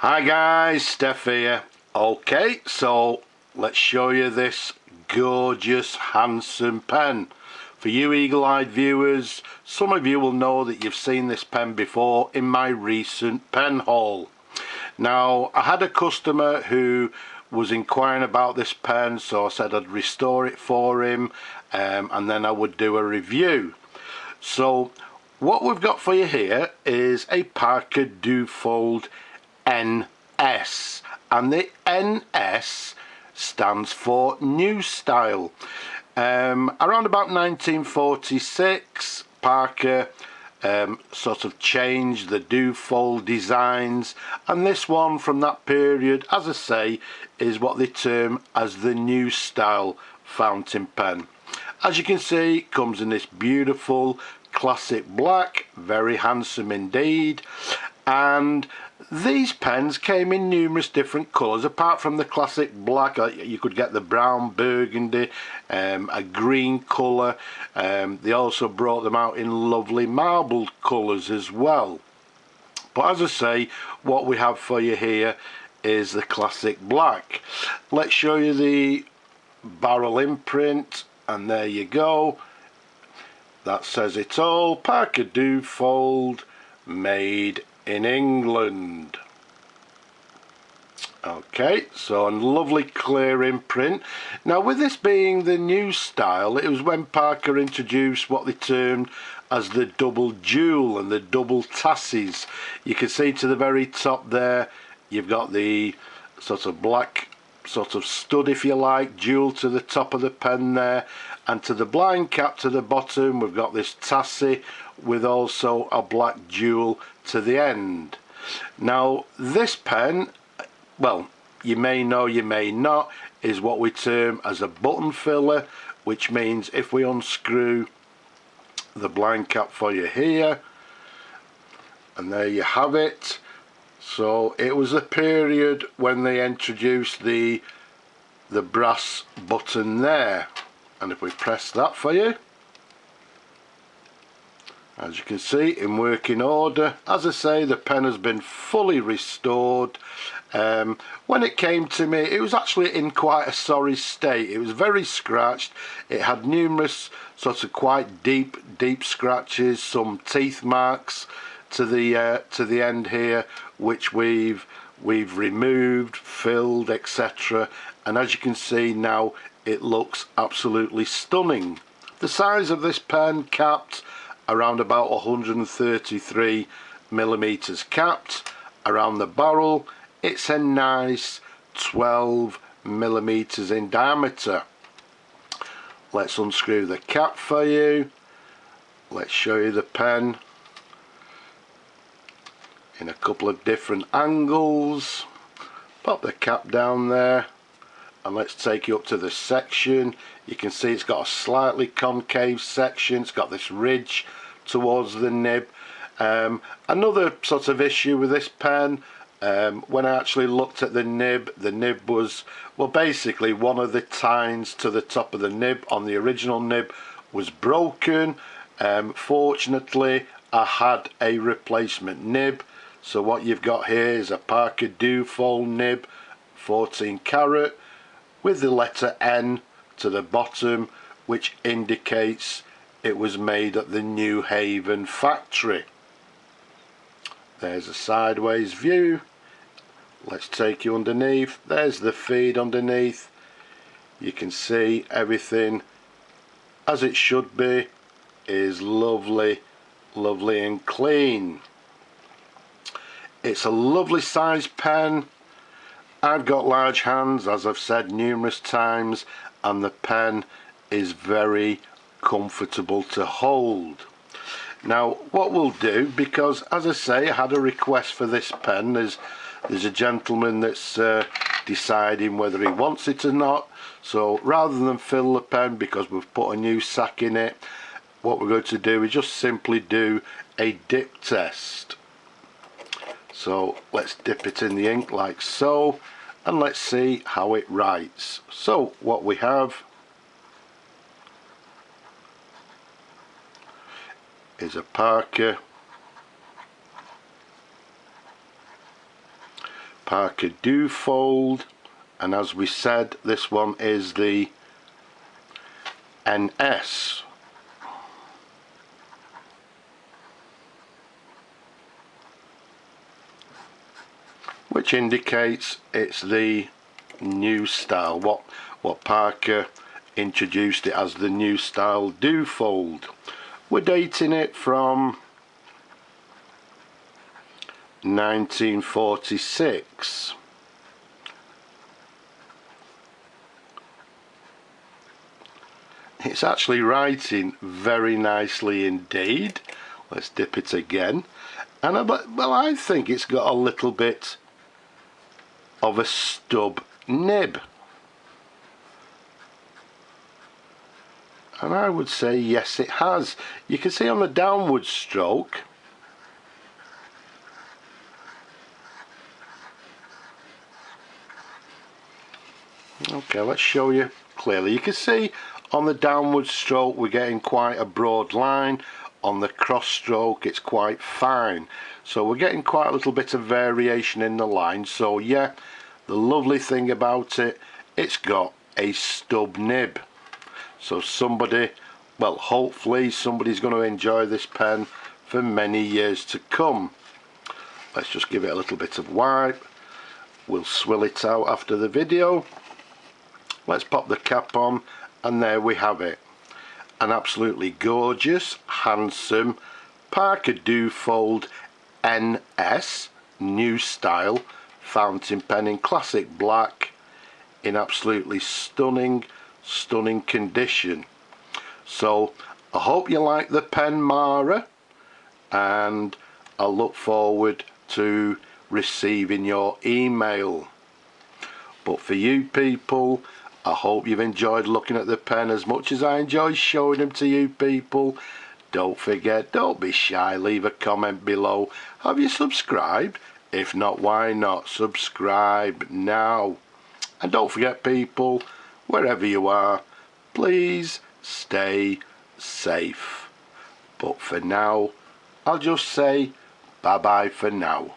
Hi guys, Steph here. Okay, so let's show you this gorgeous, handsome pen. For you eagle-eyed viewers, some of you will know that you've seen this pen before in my recent pen haul. Now, I had a customer who was inquiring about this pen, so I said I'd restore it for him and then I would do a review. So what we've got for you here is a Parker Duofold NS, and the NS stands for New Style. Around about 1946, Parker sort of changed the Duofold designs, and this one from that period, as I say, is what they term as the New Style fountain pen. As you can see, it comes in this beautiful classic black, very handsome indeed, and these pens came in numerous different colours. Apart from the classic black, you could get the brown, burgundy, a green colour. They also brought them out in lovely marbled colours as well. But as I say, what we have for you here is the classic black. Let's show you the barrel imprint, and there you go. That says it all. Parker Duofold, made in England. Okay, so a lovely clear imprint. Now, with this being the new style, it was when Parker introduced what they termed as the double jewel and the double tasses. You can see to the very top there, you've got the sort of black sort of stud, if you like, jewel to the top of the pen there, and to the blind cap to the bottom we've got this tassie with also a black jewel to the end. Now this pen, well, you may know, you may not, is what we term as a button filler, which means if we unscrew the blind cap for you here, and there you have it. So it was a period when they introduced the brass button there, and if we press that for you, as you can see, in working order. As I say, the pen has been fully restored. When it came to me, it was actually in quite a sorry state. It was very scratched. It had numerous sort of quite deep scratches, some teeth marks to the end here, which we've removed, filled, etc. And as you can see now, it looks absolutely stunning. The size of this pen capped around about 133 millimeters capped. Around the barrel, it's a nice 12 millimeters in diameter. Let's unscrew the cap for you. Let's show you the pen in a couple of different angles. Pop the cap down there, and let's take you up to the section. You can see it's got a slightly concave section. It's got this ridge towards the nib. Another sort of issue with this pen, when I actually looked at the nib was, well, basically one of the tines to the top of the nib on the original nib was broken. Fortunately, I had a replacement nib. So what you've got here is a Parker Duofold nib, 14 carat, with the letter N to the bottom, which indicates it was made at the Newhaven factory. There's a sideways view. Let's take you underneath. There's the feed underneath. You can see everything as it should be, is lovely and clean. It's a lovely size pen. I've got large hands, as I've said numerous times, and the pen is very comfortable to hold. Now what we'll do, because as I say, I had a request for this pen. There's a gentleman that's deciding whether he wants it or not. So rather than fill the pen, because we've put a new sack in it, what we're going to do is just simply do a dip test. So let's dip it in the ink like so, and let's see how it writes. So what we have is a Parker Parker Duofold, and as we said, this one is the NS. Which indicates it's the new style, what Parker introduced it as, the new style Duofold. We're dating it from 1946. It's actually writing very nicely indeed. Let's dip it again. And I think it's got a little bit of a stub nib, and I would say yes, it has. You can see on the downward stroke okay, let's show you clearly. You can see on the downward stroke we're getting quite a broad line. On the cross stroke it's quite fine, so we're getting quite a little bit of variation in the line. So yeah, the lovely thing about it, it's got a stub nib, so somebody, well, hopefully somebody's going to enjoy this pen for many years to come. Let's just give it a little bit of wipe. We'll swill it out after the video. Let's pop the cap on, and there we have it. An absolutely gorgeous, handsome Parker Duofold NS new style fountain pen in classic black, in absolutely stunning condition. So I hope you like the pen, Mara, and I look forward to receiving your email. But for you people, I hope you've enjoyed looking at the pen as much as I enjoy showing them to you people. Don't forget, don't be shy, leave a comment below. Have you subscribed? If not, why not? Subscribe now. And don't forget people, wherever you are, please stay safe. But for now, I'll just say bye bye for now.